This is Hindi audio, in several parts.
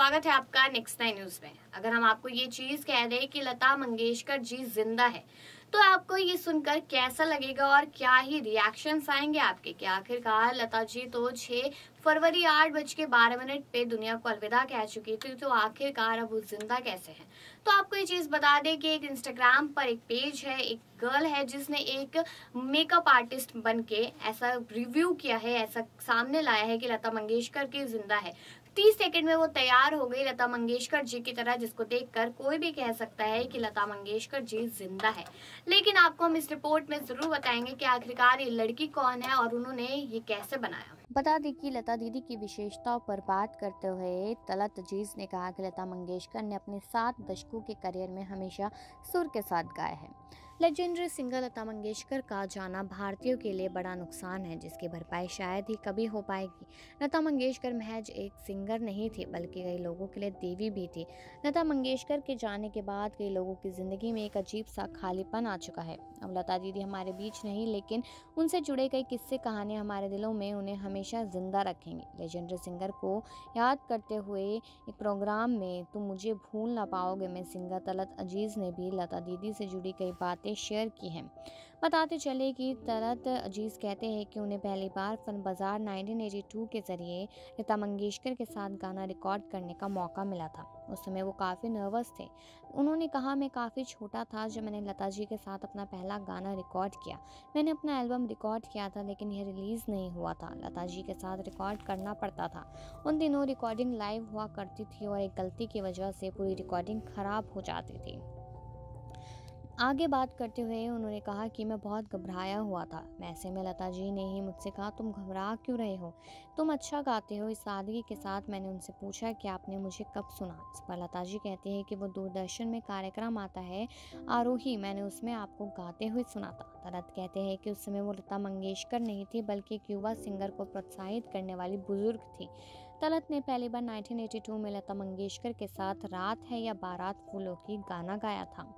स्वागत है आपका नेक्स्ट नाइन न्यूज में। अगर हम आपको ये चीज कह दें कि लता मंगेशकर जी जिंदा है, तो आपको ये सुनकर कैसा लगेगा और क्या ही रिएक्शंस आएंगे आपके? कि आखिरकार लता जी तो 6 फरवरी 8:12 पे दुनिया को अलविदा कह चुकी थी, तो आखिरकार अब वो जिंदा कैसे हैं? तो आपको ये चीज बता दें कि एक इंस्टाग्राम पर एक पेज है, एक गर्ल है जिसने एक मेकअप आर्टिस्ट बन के ऐसा रिव्यू किया है, ऐसा सामने लाया है कि लता मंगेशकर की जिंदा है। 30 सेकंड में वो तैयार हो गई लता मंगेशकर जी की तरह, जिसको देखकर कोई भी कह सकता है कि लता मंगेशकर जी जिंदा है। लेकिन आपको हम इस रिपोर्ट में जरूर बताएंगे कि आखिरकार ये लड़की कौन है और उन्होंने ये कैसे बनाया। बता दें कि लता दीदी की विशेषताओं पर बात करते हुए तलत अजीज ने कहा कि लता मंगेशकर ने अपने 7 दशकों के करियर में हमेशा सुर के साथ गाया है। लेजेंडरी सिंगर लता मंगेशकर का जाना भारतीयों के लिए बड़ा नुकसान है, जिसकी भरपाई शायद ही कभी हो पाएगी। लता मंगेशकर महज एक सिंगर नहीं थी, बल्कि कई लोगों के लिए देवी भी थी। लता मंगेशकर के जाने के बाद कई लोगों की जिंदगी में एक अजीब सा खालीपन आ चुका है। अब लता दीदी हमारे बीच नहीं, लेकिन उनसे जुड़े कई किस्से कहानियां हमारे दिलों में उन्हें हमेशा जिंदा रखेंगे। लेजेंडरी सिंगर को याद करते हुए एक प्रोग्राम में तुम मुझे भूल ना पाओगे में सिंगर तलत अजीज ने भी लता दीदी से जुड़ी कई बातें शेयर की हैं। बताते चले कि तलत अजीज कहते हैं कि उन्हें पहली बार फन बाजार 1982 के जरिए लता मंगेशकर के साथ गाना रिकॉर्ड करने का मौका मिला था। उस समय वो काफ़ी नर्वस थे। उन्होंने कहा, मैं काफ़ी छोटा था जब मैंने लता जी के साथ अपना पहला गाना रिकॉर्ड किया। मैंने अपना एल्बम रिकॉर्ड किया था, लेकिन यह रिलीज़ नहीं हुआ था। लता जी के साथ रिकॉर्ड करना पड़ता था। उन दिनों रिकॉर्डिंग लाइव हुआ करती थी और एक गलती की वजह से पूरी रिकॉर्डिंग खराब हो जाती थी। आगे बात करते हुए उन्होंने कहा कि मैं बहुत घबराया हुआ था। ऐसे में लता जी ने ही मुझसे कहा, तुम घबरा क्यों रहे हो, तुम अच्छा गाते हो। इस सादगी के साथ मैंने उनसे पूछा कि आपने मुझे कब सुना। इस पर लता जी कहती है कि वो दूरदर्शन में कार्यक्रम आता है आरोही, मैंने उसमें आपको गाते हुए सुना था। तलत कहते हैं कि उस समय वो लता मंगेशकर नहीं थी, बल्कि एक युवा सिंगर को प्रोत्साहित करने वाली बुजुर्ग थी। तलत ने पहली बार 1982 में लता मंगेशकर के साथ रात है या बारात फूलों की गाना गाया था।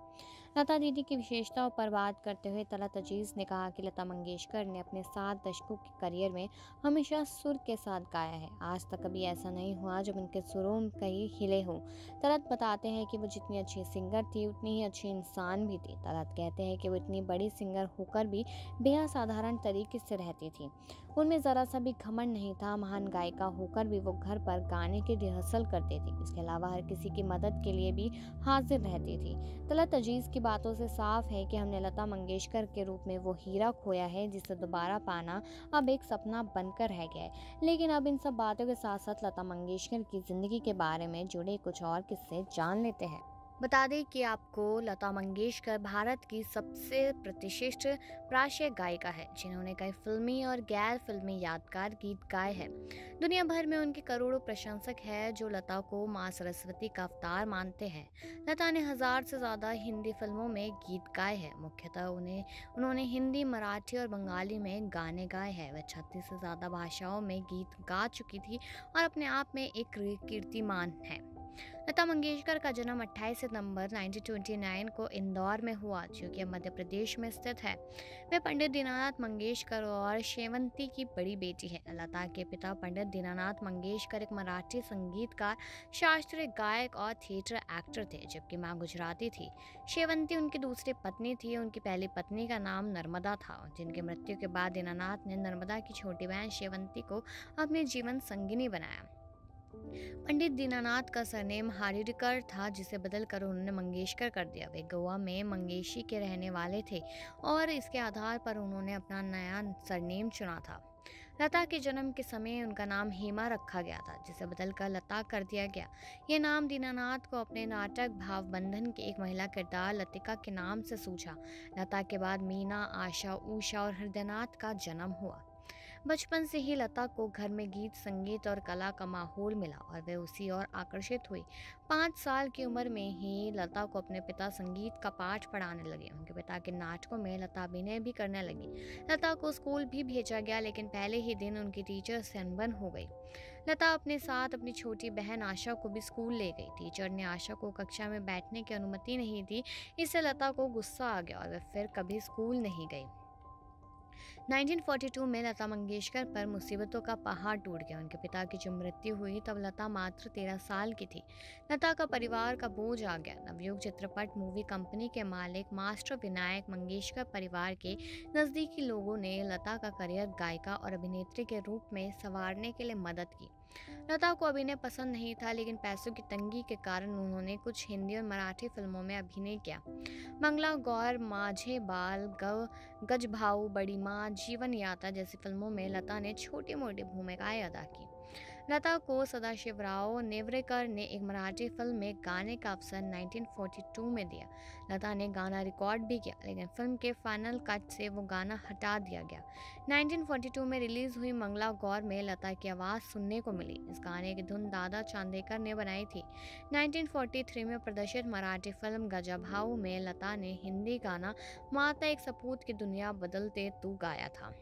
लता दीदी की विशेषताओं पर बात करते हुए तलत अजीज ने कहा कि लता मंगेशकर ने अपने 7 दशकों के करियर में हमेशा सुर के साथ गाया है। आज तक कभी ऐसा नहीं हुआ जब उनके सुरों कहीं हिले हो। तलत बताते हैं कि वो जितनी अच्छी सिंगर थी, उतनी ही अच्छी इंसान भी थी। तलत कहते हैं कि वो इतनी बड़ी सिंगर होकर भी बेहद साधारण तरीके से रहती थी। उनमें ज़रा सा भी घमंड नहीं था। महान गायिका होकर भी वो घर पर गाने की रिहर्सल करती थी। इसके अलावा हर किसी की मदद के लिए भी हाजिर रहती थी। तलत अजीज की बातों से साफ है कि हमने लता मंगेशकर के रूप में वो हीरा खोया है, जिसे दोबारा पाना अब एक सपना बनकर रह गया है। लेकिन अब इन सब बातों के साथ साथ लता मंगेशकर की जिंदगी के बारे में जुड़े कुछ और किस्से जान लेते हैं। बता दें कि आपको लता मंगेशकर भारत की सबसे प्रतिष्ठित प्राच्य गायिका है, जिन्होंने कई फिल्मी और गैर फिल्मी यादगार गीत गाए हैं। दुनिया भर में उनके करोड़ों प्रशंसक हैं जो लता को मां सरस्वती का अवतार मानते हैं। लता ने 1000 से ज़्यादा हिंदी फिल्मों में गीत गाए हैं। मुख्यतः उन्होंने हिंदी, मराठी और बंगाली में गाने गाए हैं। वह 36 से ज़्यादा भाषाओं में गीत गा चुकी थी और अपने आप में एक कीर्तिमान है। लता मंगेशकर का जन्म 28 सितंबर 1929 को इंदौर में हुआ, जो कि मध्य प्रदेश में स्थित है। वे पंडित दीनानाथ मंगेशकर और शेवंती की बड़ी बेटी है। लता के पिता पंडित दीनानाथ मंगेशकर एक मराठी संगीतकार, शास्त्रीय गायक और थिएटर एक्टर थे, जबकि मां गुजराती थी। शेवंती उनकी दूसरी पत्नी थी। उनकी पहली पत्नी का नाम नर्मदा था, जिनकी मृत्यु के बाद दीनानाथ ने नर्मदा की छोटी बहन शेवंती को अपनी जीवन संगिनी बनाया। पंडित दीनानाथ का सरनेम हार्डीकर था, जिसे बदलकर उन्होंने मंगेशकर कर दिया। वे गोवा में मंगेशी के रहने वाले थे और इसके आधार पर उन्होंने अपना नया सरनेम चुना था। लता के जन्म के समय उनका नाम हेमा रखा गया था, जिसे बदलकर लता कर दिया गया। यह नाम दीनानाथ को अपने नाटक भावबंधन के एक महिला किरदार लतिका के नाम से सूझा। लता के बाद मीना, आशा, उषा और हृदयनाथ का जन्म हुआ। बचपन से ही लता को घर में गीत, संगीत और कला का माहौल मिला और वे उसी ओर आकर्षित हुई। 5 साल की उम्र में ही लता को अपने पिता संगीत का पाठ पढ़ाने लगे। उनके पिता के नाटकों में लता अभिनय भी करने लगी। लता को स्कूल भी भेजा गया, लेकिन पहले ही दिन उनकी टीचर से अनबन हो गई। लता अपने साथ अपनी छोटी बहन आशा को भी स्कूल ले गई। टीचर ने आशा को कक्षा में बैठने की अनुमति नहीं दी। इससे लता को गुस्सा आ गया और वह फिर कभी स्कूल नहीं गई। 1942 में लता मंगेशकर पर मुसीबतों का पहाड़ टूट गया। उनके पिता की जब मृत्यु हुई तब लता मात्र 13 साल की थी। लता का परिवार का बोझ आ गया। नवयुग चित्रपट मूवी कंपनी के मालिक मास्टर विनायक मंगेशकर परिवार के नज़दीकी लोगों ने लता का करियर गायिका और अभिनेत्री के रूप में संवारने के लिए मदद की। लता को अभिनय पसंद नहीं था, लेकिन पैसों की तंगी के कारण उन्होंने कुछ हिंदी और मराठी फिल्मों में अभिनय किया। मंगला गौर, माझे बाल, गजभाऊ, बड़ी माँ, जीवन यात्रा जैसी फिल्मों में लता ने छोटी मोटी भूमिकाएं अदा की। लता को सदाशिवराव नेवरेकर ने एक मराठी फिल्म में गाने का अवसर 1942 में दिया। लता ने गाना रिकॉर्ड भी किया, लेकिन फिल्म के फाइनल कट से वो गाना हटा दिया गया। 1942 में रिलीज हुई मंगला गौर में लता की आवाज़ सुनने को मिली। इस गाने की धुन दादा चांदेकर ने बनाई थी। 1943 में प्रदर्शित मराठी फिल्म गजाभाऊ में लता ने हिंदी गाना माता एक सपूत की दुनिया बदलते तू गाया था।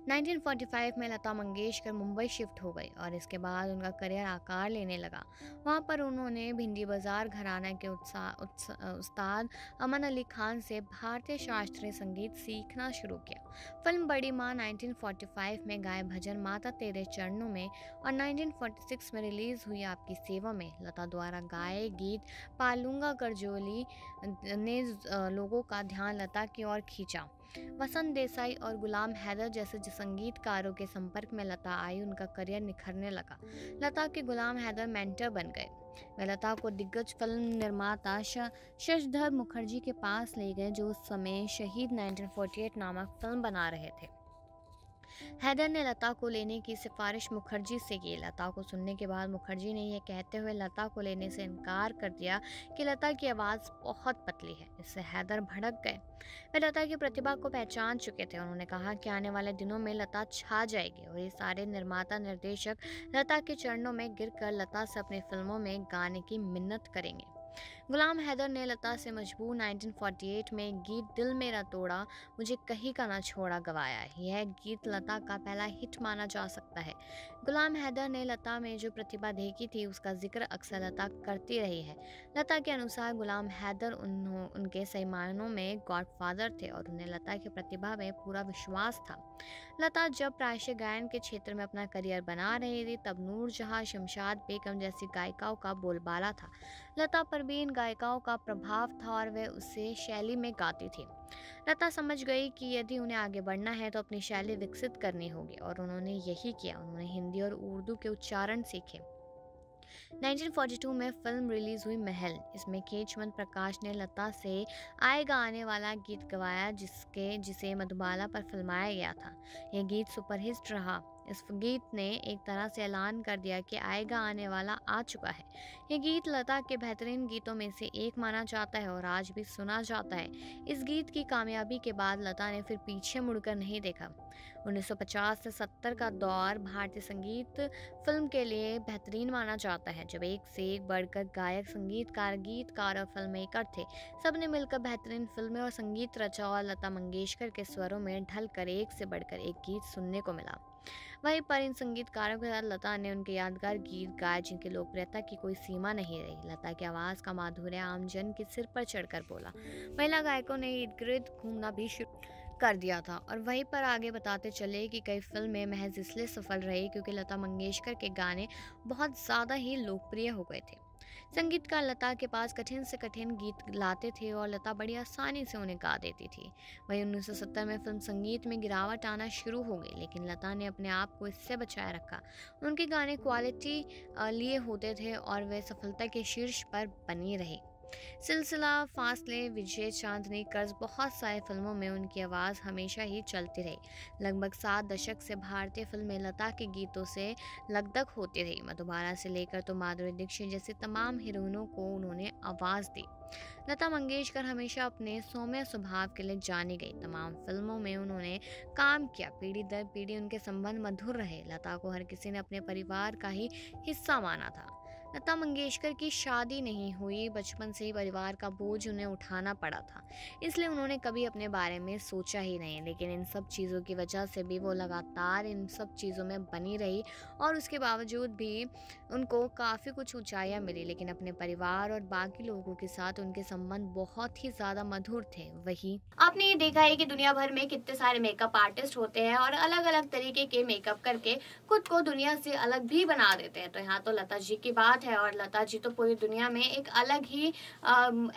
1945 में लता मंगेशकर मुंबई शिफ्ट हो गई और इसके बाद उनका करियर आकार लेने लगा। वहां पर उन्होंने भिंडी बाजार घराना के उस्ताद अमन अली खान से भारतीय शास्त्रीय संगीत सीखना शुरू किया। फिल्म बड़ी माँ 1945 में गाए भजन माता तेरे चरणों में और 1946 में रिलीज हुई आपकी सेवा में लता द्वारा गाए गीत पालूंगा करजोली ने लोगों का ध्यान लता की ओर खींचा। वसंत देसाई और गुलाम हैदर जैसे संगीतकारों के संपर्क में लता आई, उनका करियर निखरने लगा। लता के गुलाम हैदर मेंटर बन गए। वे लता को दिग्गज फिल्म निर्माता शशधर मुखर्जी के पास ले गए, जो उस समय शहीद 1948 नामक फिल्म बना रहे थे। हैदर ने लता को लेने की सिफारिश मुखर्जी से की। लता को सुनने के बाद मुखर्जी ने यह कहते हुए लता को लेने से इनकार कर दिया कि लता की आवाज़ बहुत पतली है। इससे हैदर भड़क गए। वे लता की प्रतिभा को पहचान चुके थे। उन्होंने कहा कि आने वाले दिनों में लता छा जाएगी और ये सारे निर्माता निर्देशक लता के चरणों में गिरकर लता से अपनी फिल्मों में गाने की मिन्नत करेंगे। गुलाम हैदर ने लता से मजबूर 1948 में गीत दिल मेरा तोड़ा मुझे कहीं का ना छोड़ा गवाया है। यह गीत लता का पहला हिट माना जा सकता है। गुलाम हैदर ने लता में जो प्रतिभा देखी थी उसका जिक्र अक्सर लता करती रही है। लता के अनुसार गुलाम हैदर उनके सही मायनों में गॉडफादर थे और उन्हें लता की प्रतिभा में पूरा विश्वास था। लता जब प्रायश्चित गायन के क्षेत्र में अपना करियर बना रही थी तब नूरजहां, शमशाद बेगम जैसी गायिकाओं का बोलबाला था। लता पर भी इन गायिकाओं का प्रभाव था और वे उसे शैली में गाती थी। लता समझ गई कि यदि उन्हें आगे बढ़ना है तो अपनी शैली विकसित करनी होगी और उन्होंने यही किया। उन्होंने हिंदी और उर्दू के उच्चारण सीखे। 1942 में फिल्म रिलीज हुई महल। इसमें खेचमंद प्रकाश ने लता से आएगा आने वाला गीत गवाया, जिसे मधुबाला पर फिल्माया गया था। यह गीत सुपरहिट रहा। इस गीत ने एक तरह से ऐलान कर दिया कि आएगा आने वाला आ चुका है। यह गीत लता के बेहतरीन गीतों में से एक माना जाता है और आज भी सुना जाता है। इस गीत की कामयाबी के बाद लता ने फिर पीछे मुड़कर नहीं देखा। 1950 से 70 का दौर भारतीय संगीत फिल्म के लिए बेहतरीन माना जाता है, जब एक से एक बढ़कर गायक, संगीतकार, गीतकार और फिल्म मेकर थे। सबने मिलकर बेहतरीन फिल्में और संगीत रचा और लता मंगेशकर के स्वरों में ढलकर एक से बढ़कर एक गीत सुनने को मिला। वहीं पर इन संगीतकारों के साथ लता ने उनके यादगार गीत गाए जिनकी लोकप्रियता की कोई सीमा नहीं रही। लता की आवाज़ का माधुर्य आमजन के सिर पर चढ़कर बोला। महिला गायकों ने इर्द गिर्द घूमना भी शुरू कर दिया था और वहीं पर आगे बताते चले कि कई फिल्में महज इसलिए सफल रही क्योंकि लता मंगेशकर के गाने बहुत ज़्यादा ही लोकप्रिय हो गए थे। संगीतकार लता के पास कठिन से कठिन गीत लाते थे और लता बड़ी आसानी से उन्हें गा देती थी। वहीं 1970 में फिल्म संगीत में गिरावट आना शुरू हो गई, लेकिन लता ने अपने आप को इससे बचाए रखा। उनके गाने क्वालिटी लिए होते थे और वे सफलता के शीर्ष पर बनी रही। सिलसिला, फासले, विजय, चांदनी, कर्ज, बहुत सारी फिल्मों में उनकी आवाज़ हमेशा ही चलती रही। लगभग 7 दशक से भारतीय फिल्में लता के गीतों से लगदग होती रही। मधुबाला से लेकर तो माधुरी दीक्षित जैसी तमाम हीरोइनों को उन्होंने आवाज़ दी। लता मंगेशकर हमेशा अपने सौम्य स्वभाव के लिए जानी गई। तमाम फिल्मों में उन्होंने काम किया। पीढ़ी दर पीढ़ी उनके संबंध मधुर रहे। लता को हर किसी ने अपने परिवार का ही हिस्सा माना था। लता मंगेशकर की शादी नहीं हुई, बचपन से ही परिवार का बोझ उन्हें उठाना पड़ा था, इसलिए उन्होंने कभी अपने बारे में सोचा ही नहीं। लेकिन इन सब चीज़ों की वजह से भी वो लगातार इन सब चीज़ों में बनी रही और उसके बावजूद भी उनको काफ़ी कुछ ऊंचाइयां मिली। लेकिन अपने परिवार और बाकी लोगों के साथ उनके संबंध बहुत ही ज़्यादा मधुर थे। वही आपने ये देखा है कि दुनिया भर में कितने सारे मेकअप आर्टिस्ट होते हैं और अलग अलग तरीके के मेकअप करके खुद को दुनिया से अलग भी बना देते हैं। तो यहाँ तो लता जी की बात है, और लता जी तो पूरी दुनिया में एक अलग ही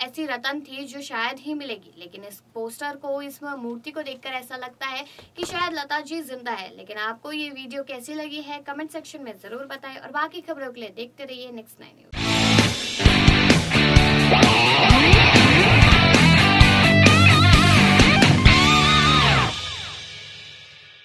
ऐसी रतन थी जो शायद ही मिलेगी। लेकिन इस पोस्टर को, इस मूर्ति को देखकर ऐसा लगता है कि शायद लता जी जिंदा है। लेकिन आपको ये वीडियो कैसी लगी है कमेंट सेक्शन में जरूर बताएं, और बाकी खबरों के लिए देखते रहिए नेक्स्ट 9 न्यूज।